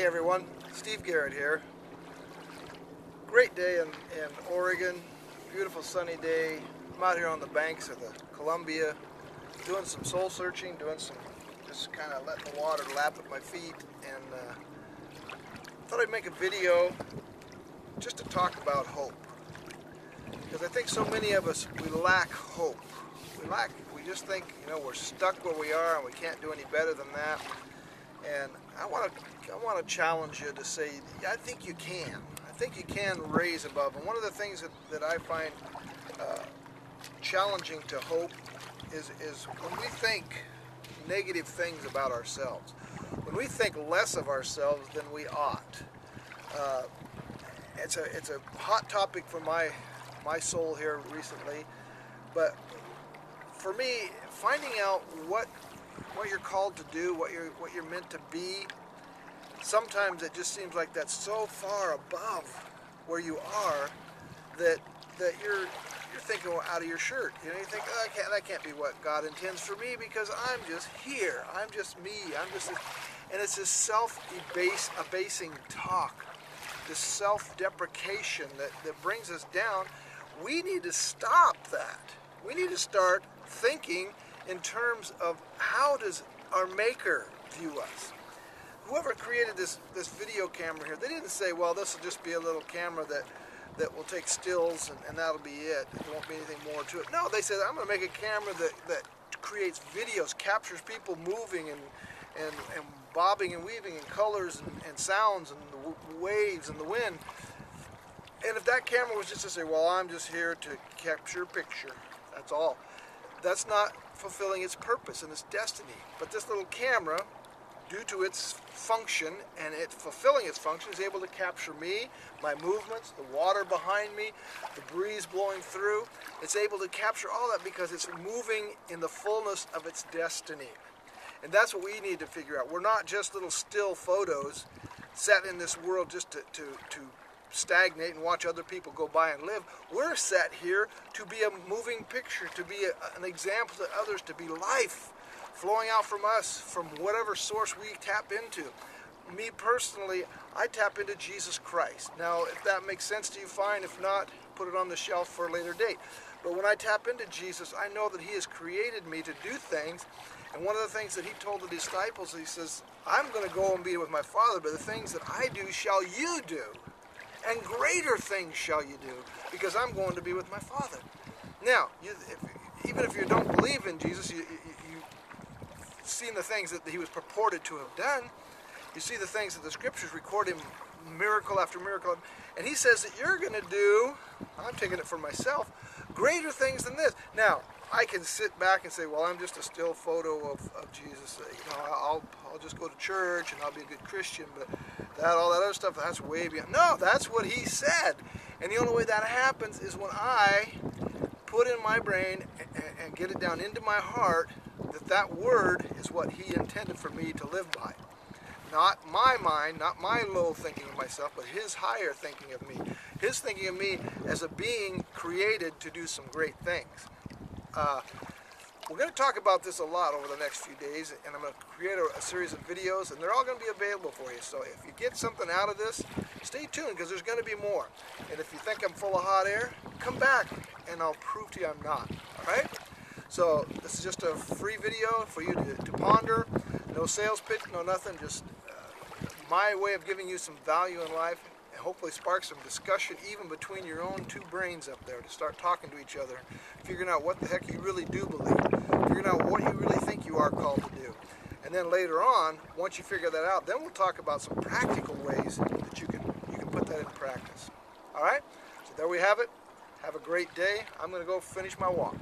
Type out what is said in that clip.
Hey everyone, Steve Garrett here. Great day in Oregon, beautiful sunny day. I'm out here on the banks of the Columbia doing some soul searching, just kind of letting the water lap at my feet, and thought I'd make a video just to talk about hope. Because I think so many of us, we lack hope. We just think, we're stuck where we are and we can't do any better than that. And I want to challenge you to say, I think you can. I think you can raise above. And one of the things that I find challenging to hope is when we think negative things about ourselves. When we think less of ourselves than we ought. It's a hot topic for my soul here recently. But for me, finding out what you're called to do, what you're meant to be, sometimes it just seems like that's so far above where you are that you're thinking out of your shirt. You think, oh, that can't be what God intends for me, because I'm just here. I'm just me. And it's this self-abasing talk, this self-deprecation that brings us down. We need to stop that. We need to start thinking in terms of how does our Maker view us. Whoever created this video camera here, they didn't say, well, this will just be a little camera that will take stills and that'll be it. There won't be anything more to it. No, they said, I'm going to make a camera that creates videos, captures people moving and bobbing and weaving and colors and sounds and the waves and the wind. And if that camera was just to say, well, I'm just here to capture a picture, that's all. That's not fulfilling its purpose and its destiny. But this little camera, due to its function and it fulfilling its function, is able to capture me, my movements, the water behind me, the breeze blowing through. It's able to capture all that because it's moving in the fullness of its destiny. And that's what we need to figure out. We're not just little still photos set in this world just to stagnate and watch other people go by and live. We're set here to be a moving picture, to be an example to others, to be life flowing out from us, from whatever source we tap into. Me personally, I tap into Jesus Christ. Now, if that makes sense to you, fine. If not, put it on the shelf for a later date. But when I tap into Jesus, I know that He has created me to do things. And one of the things that He told the disciples, He says, I'm going to go and be with my Father, but the things that I do shall you do. And greater things shall you do, because I'm going to be with my Father. Now, even if you don't believe in Jesus, you've seen the things that He was purported to have done. You see the things that the Scriptures record Him miracle after miracle. And He says that you're going to do, I'm taking it for myself, greater things than this. Now, I can sit back and say, well, I'm just a still photo of Jesus. I'll just go to church and I'll be a good Christian, but all that other stuff, that's way beyond. No, that's what He said. And the only way that happens is when I put in my brain and get it down into my heart that word is what He intended for me to live by. Not my mind, not my low thinking of myself, but His higher thinking of me. His thinking of me as a being created to do some great things. We're going to talk about this a lot over the next few days, and I'm going to create a series of videos, and they're all going to be available for you. So if you get something out of this, stay tuned, because there's going to be more. And if you think I'm full of hot air, come back, and I'll prove to you I'm not. All right? So this is just a free video for you to ponder. No sales pitch, no nothing. Just my way of giving you some value in life, and hopefully spark some discussion even between your own two brains up there, to start talking to each other, figuring out what the heck you really do believe, figuring out what you really think you are called to do. And then later on, once you figure that out, then we'll talk about some practical ways that you can put that in practice. All right? So there we have it. Have a great day. I'm going to go finish my walk.